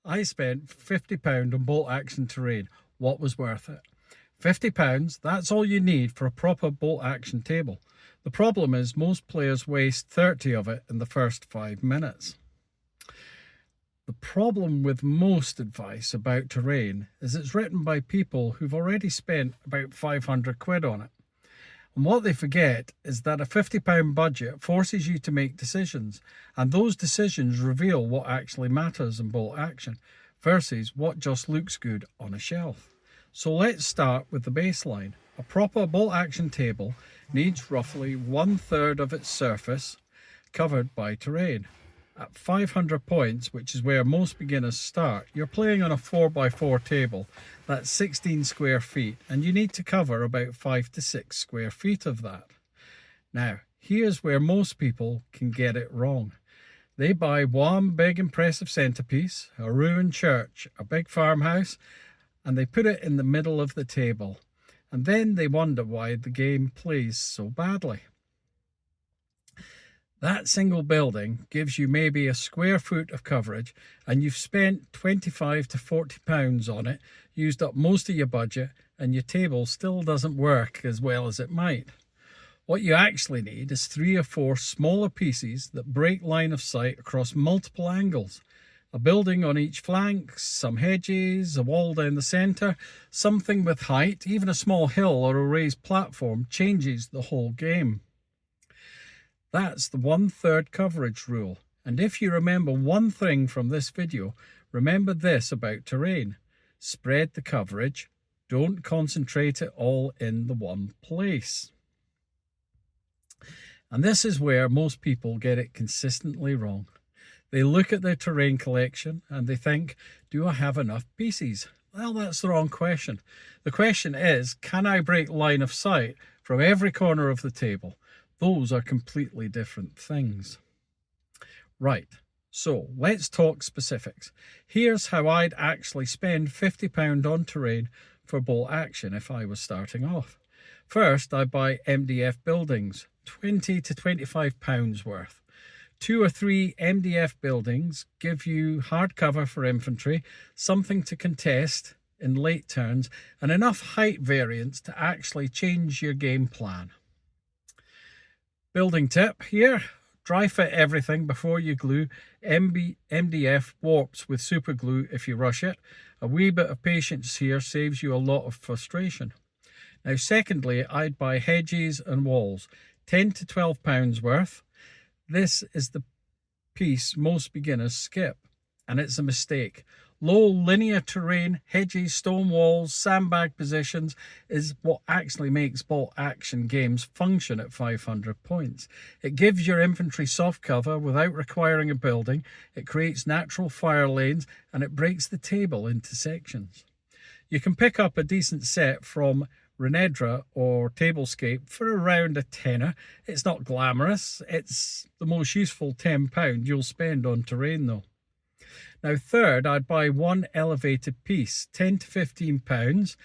I spent £50 on bolt action terrain. What was worth it? £50, that's all you need for a proper bolt action table. The problem is most players waste 30 of it in the first 5 minutes. The problem with most advice about terrain is it's written by people who've already spent about 500 quid on it. And what they forget is that a £50 budget forces you to make decisions, and those decisions reveal what actually matters in bolt action versus what just looks good on a shelf. So let's start with the baseline. A proper bolt action table needs roughly 1/3 of its surface covered by terrain. At 500 points, which is where most beginners start, you're playing on a 4x4 table. That's 16 square feet, and you need to cover about 5 to 6 square feet of that. Now, here's where most people can get it wrong. They buy one big impressive centrepiece, a ruined church, a big farmhouse, and they put it in the middle of the table. And then they wonder why the game plays so badly. That single building gives you maybe a square foot of coverage, and you've spent £25 to £40 on it, used up most of your budget, and your table still doesn't work as well as it might. What you actually need is 3 or 4 smaller pieces that break line of sight across multiple angles. A building on each flank, some hedges, a wall down the centre, something with height, even a small hill or a raised platform changes the whole game. That's the 1/3 coverage rule. And if you remember one thing from this video, remember this about terrain. Spread the coverage. Don't concentrate it all in the one place. And this is where most people get it consistently wrong. They look at their terrain collection and they think, do I have enough pieces? Well, that's the wrong question. The question is, can I break line of sight from every corner of the table? Those are completely different things. Right, so let's talk specifics. Here's how I'd actually spend £50 on terrain for bolt action if I was starting off. First, I buy MDF buildings, £20 to £25 worth. 2 or 3 MDF buildings give you hard cover for infantry, something to contest in late turns, and enough height variance to actually change your game plan. Building tip here, dry fit everything before you glue. MDF warps with super glue if you rush it. A wee bit of patience here saves you a lot of frustration. Now secondly, I'd buy hedges and walls, £10 to £12 worth. This is the piece most beginners skip, and it's a mistake. Low linear terrain, hedges, stone walls, sandbag positions is what actually makes bolt action games function at 500 points. It gives your infantry soft cover without requiring a building, it creates natural fire lanes, and it breaks the table into sections. You can pick up a decent set from Renedra or Tablescape for around a tenner. It's not glamorous, it's the most useful £10 you'll spend on terrain though. Now third, I'd buy one elevated piece, £10 to £15.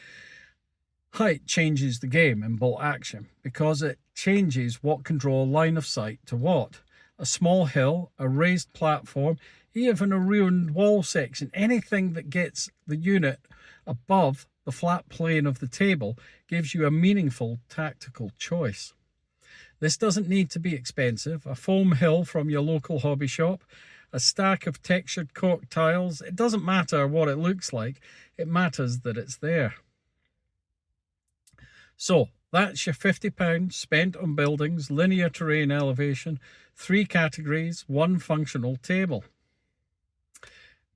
Height changes the game in bolt action because it changes what can draw line of sight to what. A small hill, a raised platform, even a ruined wall section, anything that gets the unit above the flat plane of the table gives you a meaningful tactical choice. This doesn't need to be expensive. A foam hill from your local hobby shop, a stack of textured cork tiles, it doesn't matter what it looks like, it matters that it's there. So that's your £50 spent on buildings, linear terrain elevation, 3 categories, 1 functional table.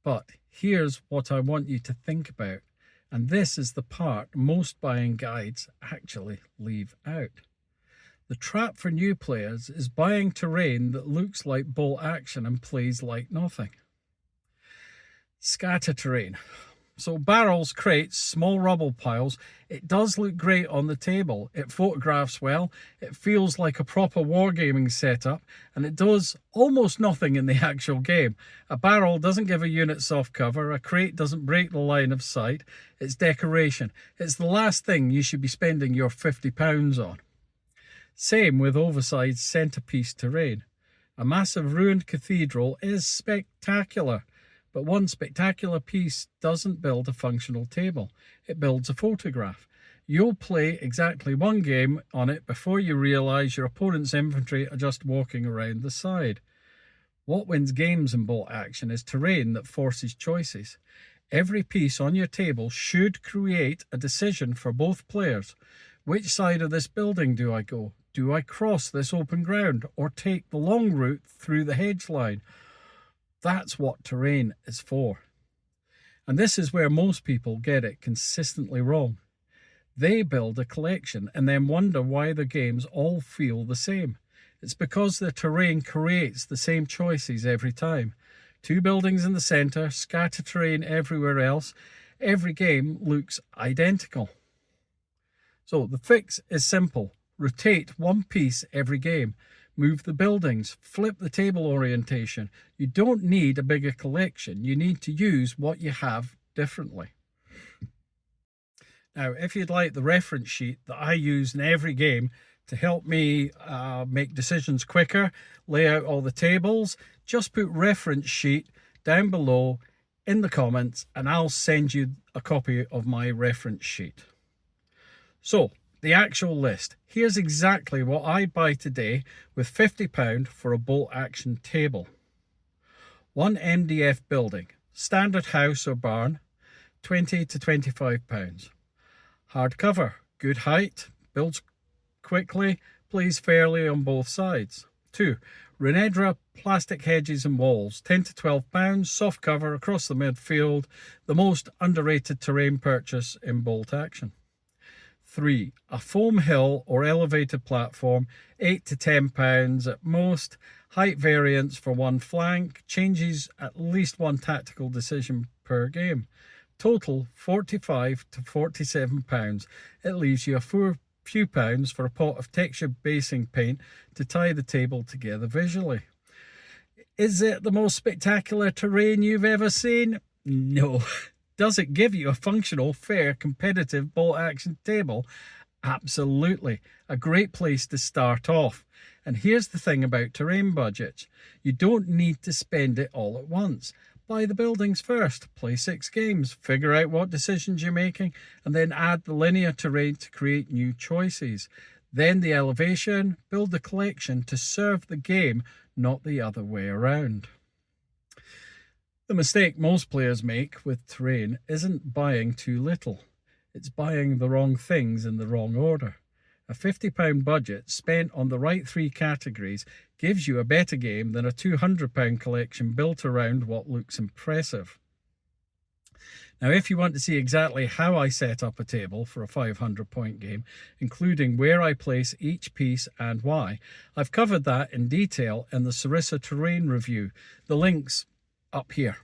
But here's what I want you to think about, and this is the part most buying guides actually leave out. The trap for new players is buying terrain that looks like bolt action and plays like nothing. Scatter terrain. So barrels, crates, small rubble piles, it does look great on the table. It photographs well, it feels like a proper wargaming setup, and it does almost nothing in the actual game. A barrel doesn't give a unit soft cover, a crate doesn't break the line of sight, it's decoration. It's the last thing you should be spending your £50 on. Same with oversized centrepiece terrain. A massive ruined cathedral is spectacular, But one spectacular piece doesn't build a functional table. It builds a photograph. You'll play exactly one game on it before you realise your opponent's infantry are just walking around the side. What wins games in bolt action is terrain that forces choices. Every piece on your table should create a decision for both players. Which side of this building do I go? Do I cross this open ground or take the long route through the hedge line? That's what terrain is for. And this is where most people get it consistently wrong. They build a collection and then wonder why the games all feel the same. It's because the terrain creates the same choices every time. 2 buildings in the centre, scattered terrain everywhere else. Every game looks identical. So the fix is simple. Rotate one piece every game. Move the buildings. Flip the table orientation. You don't need a bigger collection. You need to use what you have differently. Now, if you'd like the reference sheet that I use in every game to help me make decisions quicker, lay out all the tables, just put reference sheet down below in the comments and I'll send you a copy of my reference sheet. So, the actual list. Here's exactly what I buy today with £50 for a bolt action table. 1 MDF building, standard house or barn, £20 to £25. Hardcover, good height, builds quickly, plays fairly on both sides. 2. Renedra plastic hedges and walls, £10 to £12, soft cover across the midfield, the most underrated terrain purchase in bolt action. 3. A foam hill or elevated platform, £8 to £10 at most, height variance for one flank, changes at least one tactical decision per game. Total £45 to £47. It leaves you a few pounds for a pot of texture basing paint to tie the table together visually. Is it the most spectacular terrain you've ever seen? No. Does it give you a functional, fair, competitive bolt action table? Absolutely. A great place to start off. And here's the thing about terrain budgets. You don't need to spend it all at once. Buy the buildings first, play 6 games, figure out what decisions you're making, and then add the linear terrain to create new choices. Then the elevation, build the collection to serve the game, not the other way around. The mistake most players make with terrain isn't buying too little. It's buying the wrong things in the wrong order. A £50 budget spent on the right 3 categories gives you a better game than a £200 collection built around what looks impressive. Now, if you want to see exactly how I set up a table for a 500-point game, including where I place each piece and why, I've covered that in detail in the Sarissa Terrain review. The link's up here.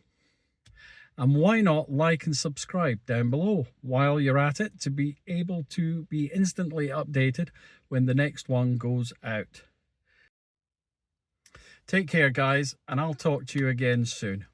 And why not like and subscribe down below while you're at it to be able to be instantly updated when the next one goes out. Take care, guys, and I'll talk to you again soon.